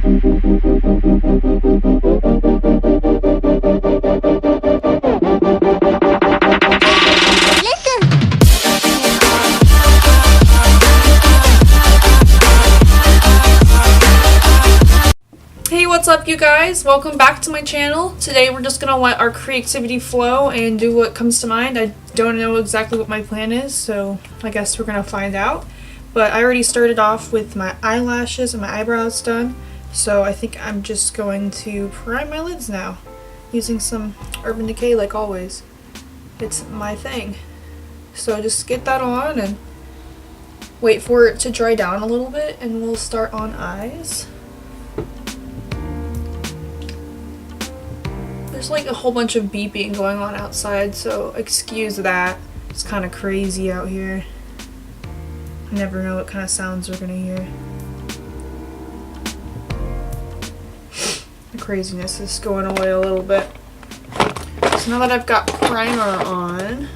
What's up, you guys? Welcome back to my channel. Today we're just gonna let our creativity flow and do what comes to mind. I don't know exactly what my plan is, so I guess we're gonna find out. But I already started off with my eyelashes and my eyebrows done, so I think I'm just going to prime my lids now using some Urban Decay like always. It's my thing. So just get that on and wait for it to dry down a little bit, and we'll start on eyes. There's like a whole bunch of beeping going on outside, so excuse that. It's kind of crazy out here. I never know what kind of sounds we're gonna hear. The craziness is going away a little bit. So now that I've got primer on,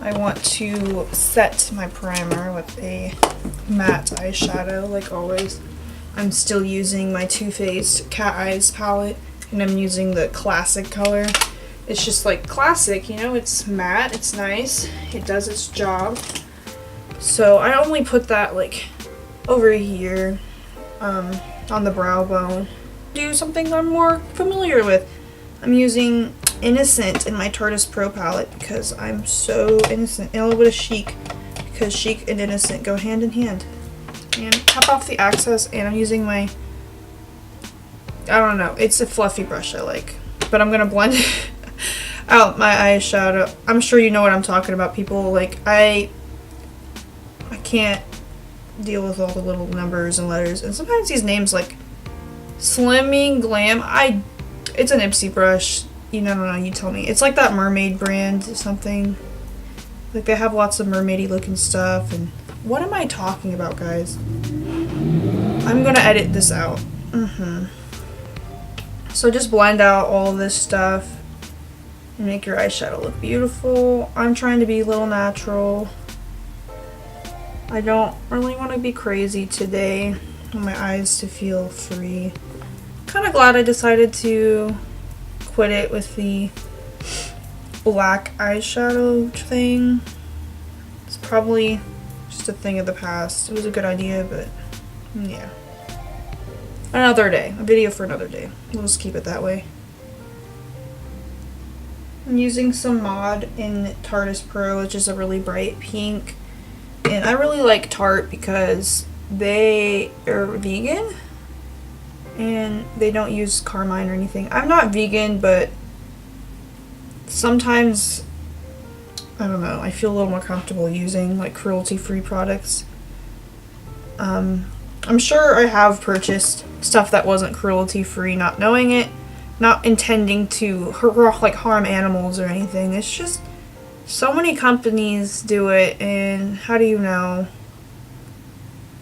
I want to set my primer with a matte eyeshadow like always. I'm still using my Too Faced Cat Eyes palette. And I'm using the classic color. It's just like classic, you know, it's matte, it's nice, it does its job. So I only put that like over here on the brow bone. Do something I'm more familiar with. I'm using Innocent in my Tarteist Pro palette because I'm so innocent, and a little bit of Chic because Chic and Innocent go hand in hand. And tap off the excess, and I'm using my, I don't know, it's a fluffy brush I like, but I'm gonna blend out my eyeshadow. I'm sure you know what I'm talking about, people. Like, I can't deal with all the little numbers and letters, and sometimes these names like Slimming Glam, it's an Ipsy brush, you know, you tell me. It's like that mermaid brand or something. Like, they have lots of mermaidy looking stuff, and what am I talking about, guys? I'm gonna edit this out. So just blend out all this stuff and make your eyeshadow look beautiful. I'm trying to be a little natural. I don't really want to be crazy today. I want my eyes to feel free. Kind of glad I decided to quit it with the black eyeshadow thing. It's probably just a thing of the past. It was a good idea, but yeah. Another day. A video for another day. We'll just keep it that way. I'm using some Mod in Tarteist Pro, which is a really bright pink. And I really like Tarte because they are vegan. And they don't use carmine or anything. I'm not vegan, but sometimes, I don't know, I feel a little more comfortable using like cruelty-free products. I'm sure I have purchased stuff that wasn't cruelty-free, not knowing it, not intending to harm animals or anything. It's just so many companies do it, and how do you know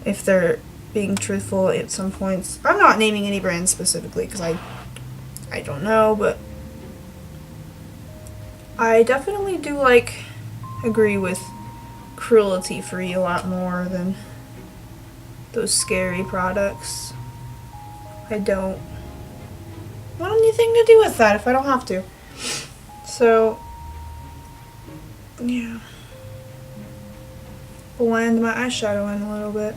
if they're being truthful at some points? I'm not naming any brands specifically because I don't know, but I definitely do agree with cruelty-free a lot more than those scary products. I don't want anything to do with that if I don't have to. So, yeah. Blend my eyeshadow in a little bit.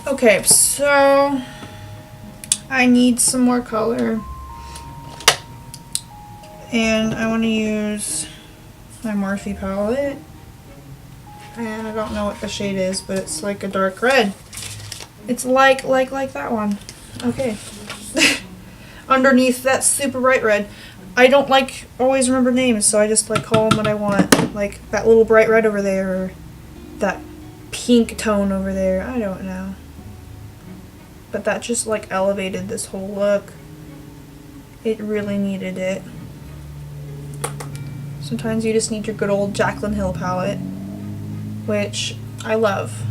Okay, so I need some more color. And I want to use my Morphy palette. And I don't know what the shade is, but it's like a dark red. It's like that one. Okay. Underneath that super bright red. I don't always remember names, so I just call them what I want. Like that little bright red over there, or that pink tone over there. I don't know. But that just elevated this whole look. It really needed it. Sometimes you just need your good old Jaclyn Hill palette, which I love.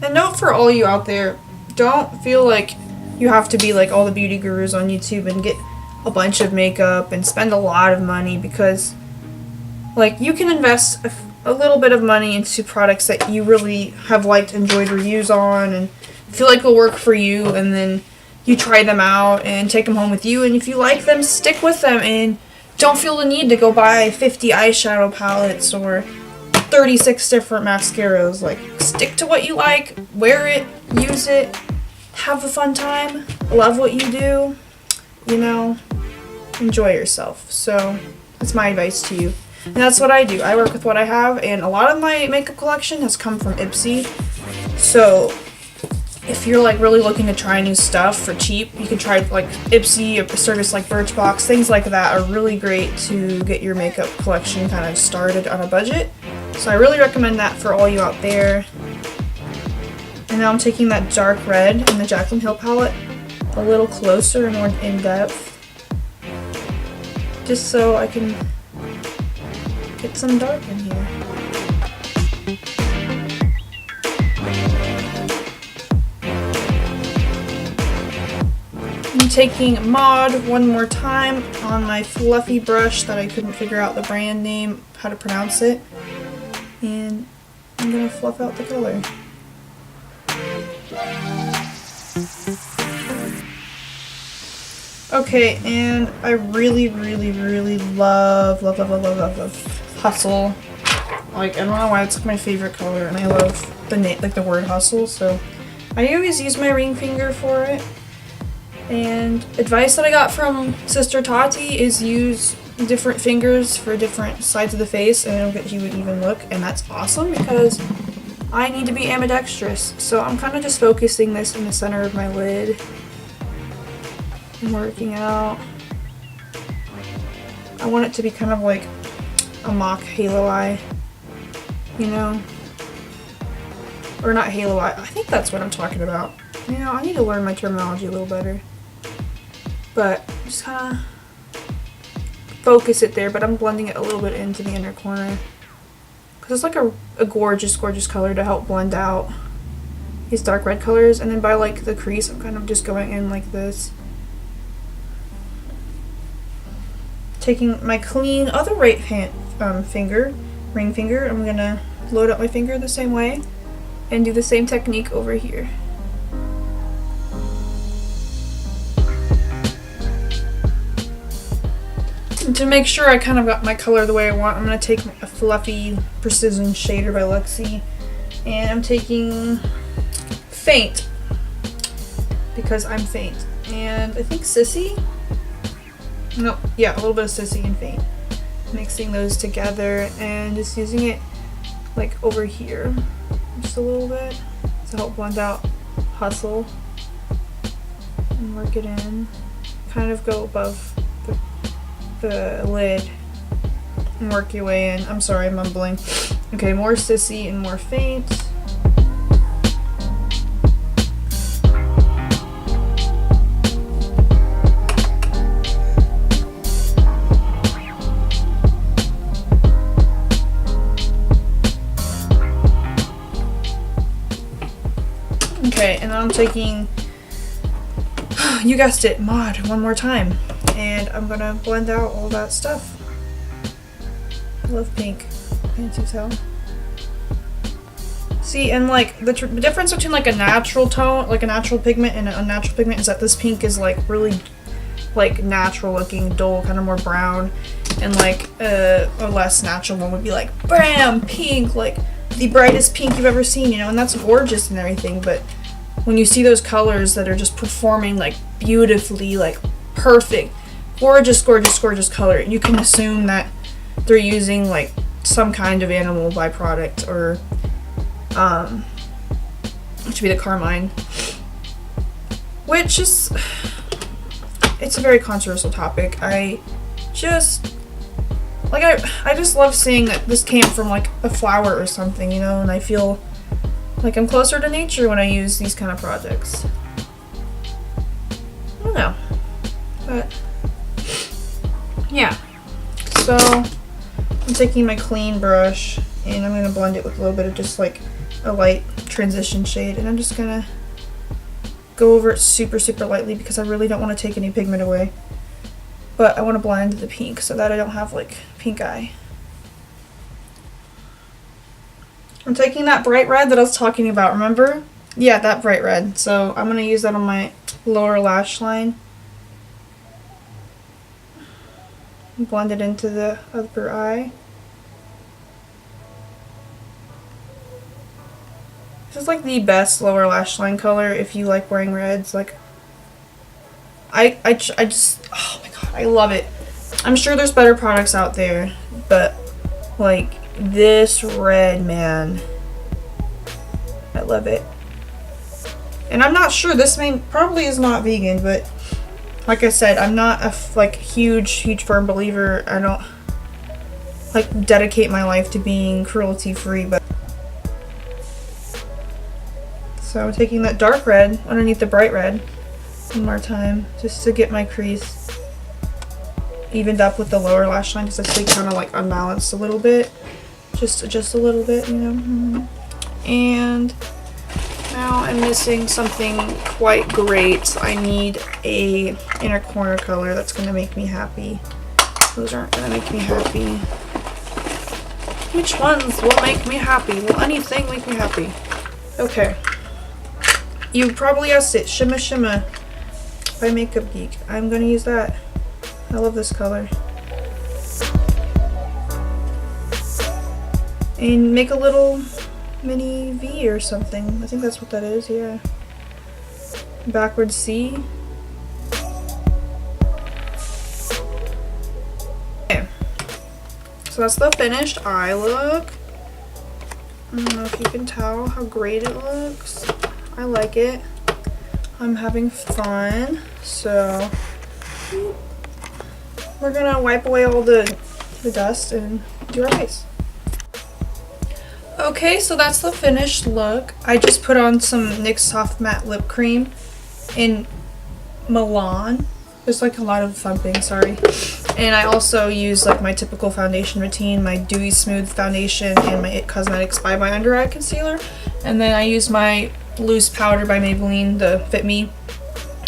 And note for all you out there, don't feel like you have to be like all the beauty gurus on YouTube and get a bunch of makeup and spend a lot of money, because Like, you can invest a little bit of money into products that you really have liked, enjoyed reviews on, and feel like will work for you, and then you try them out and take them home with you, and if you like them, stick with them, and don't feel the need to go buy 50 eyeshadow palettes or 36 different mascaras. Like, stick to what you like, wear it, use it, have a fun time, love what you do, you know, enjoy yourself. So that's my advice to you. And that's what I do. I work with what I have, and a lot of my makeup collection has come from Ipsy. So if you're like really looking to try new stuff for cheap, you can try like Ipsy, a service like Birchbox. Things like that are really great to get your makeup collection kind of started on a budget. So I really recommend that for all you out there. And now I'm taking that dark red in the Jaclyn Hill palette a little closer and more in depth, just so I can get some dark in here. I'm taking Mod one more time on my fluffy brush that I couldn't figure out the brand name, how to pronounce it, and I'm gonna fluff out the color. Okay, and I really love Hustle. Like, I don't know why it's like my favorite color, and I love the name, like the word hustle, so I always use my ring finger for it. And advice that I got from Sister Tarte is use different fingers for different sides of the face, and it'll get you an even look, and that's awesome because I need to be ambidextrous. So I'm kind of just focusing this in the center of my lid and working out. I want it to be kind of like a mock halo eye, you know? Or not halo eye, I think that's what I'm talking about. You know, I need to learn my terminology a little better. But just kind of focus it there, but I'm blending it a little bit into the inner corner. Because it's like a gorgeous color to help blend out these dark red colors. And then by like the crease, I'm kind of just going in like this. Taking my clean other right hand ring finger, I'm going to load up my finger the same way and do the same technique over here. And to make sure I kind of got my color the way I want, I'm going to take a fluffy Precision Shader by Luxie, and I'm taking Faint, because I'm faint, and I think Sissy? No, yeah, a little bit of Sissy and Faint. Mixing those together and just using it like over here, just a little bit, to help blend out Hustle, and work it in, kind of go above the lid and work your way in. I'm sorry, I'm mumbling. Okay, more Sissy and more Faint. Okay, and I'm taking, you guessed it, Mod one more time. And I'm gonna blend out all that stuff. I love pink. Can't you tell? See, and like the difference between like a natural tone, like a natural pigment, and an unnatural pigment is that this pink is like really like natural looking, dull, kind of more brown, and like a less natural one would be like bam, pink, like the brightest pink you've ever seen, you know, and that's gorgeous and everything. But when you see those colors that are just performing like beautifully, like perfect, gorgeous color, you can assume that they're using like some kind of animal byproduct, or which would be the carmine, which is, it's a very controversial topic. I just love seeing that this came from like a flower or something, you know, and I feel like I'm closer to nature when I use these kind of products. I don't know, but yeah, so I'm taking my clean brush and I'm going to blend it with a little bit of just like a light transition shade, and I'm just going to go over it super lightly because I really don't want to take any pigment away, but I want to blend the pink so that I don't have like pink eye. I'm taking that bright red that I was talking about, remember? Yeah, that bright red. So I'm going to use that on my lower lash line. Blend it into the upper eye. This is like the best lower lash line color if you like wearing reds. Like, I just, oh my god, I love it. I'm sure there's better products out there, but like this red, man, I love it. And I'm not sure, this probably is not vegan, but like I said, I'm not a like huge firm believer. I don't like dedicate my life to being cruelty free, but so I'm taking that dark red underneath the bright red one more time just to get my crease evened up with the lower lash line, because I see kind of like unbalanced a little bit, just a little bit, you know. And now I'm missing something quite great. I need a inner corner color that's gonna make me happy. Those aren't gonna make me happy. Which ones will make me happy? Will anything make me happy? Okay. You probably guessed it. Shimma Shimma by Makeup Geek. I'm gonna use that. I love this color. And make a little mini V or something. I think that's what that is, yeah. Backwards C. Okay. So that's the finished eye look. I don't know if you can tell how great it looks. I like it. I'm having fun. So we're gonna wipe away all the dust and do our face. Okay, so that's the finished look. I just put on some NYX Soft Matte Lip Cream in Milan. There's like a lot of thumping, sorry. And I also use like my typical foundation routine, my Dewy Smooth Foundation and my It Cosmetics Bye Bye Under Eye Concealer. And then I use my loose powder by Maybelline, the Fit Me.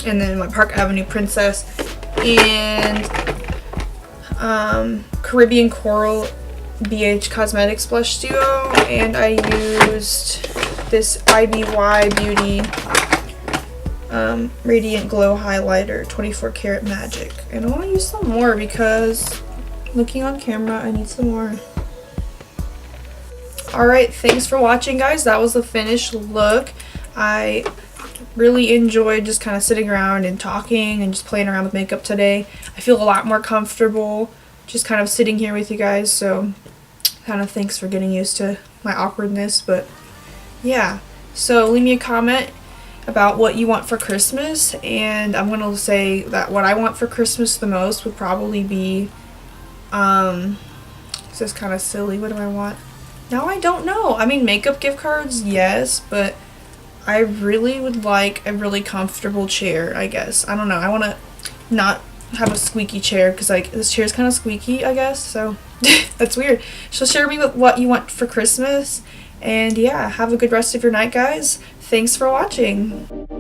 And then my Park Avenue Princess. And Caribbean Coral BH Cosmetics Blush Duo, and I used this IBY Beauty Radiant Glow Highlighter 24 Karat Magic. And I want to use some more because looking on camera, I need some more. Alright, thanks for watching, guys. That was the finished look. I really enjoyed just kind of sitting around and talking and just playing around with makeup today. I feel a lot more comfortable just kind of sitting here with you guys, so kind of thanks for getting used to my awkwardness. But yeah, so leave me a comment about what you want for Christmas, and I'm gonna say that what I want for Christmas the most would probably be this is kind of silly. What do I want? Now I don't know. I mean, makeup gift cards, yes, but I really would like a really comfortable chair, I guess. I don't know. I want to not have a squeaky chair because like this chair is kind of squeaky, I guess. So that's weird. So share me with what you want for Christmas. And yeah, have a good rest of your night, guys. Thanks for watching.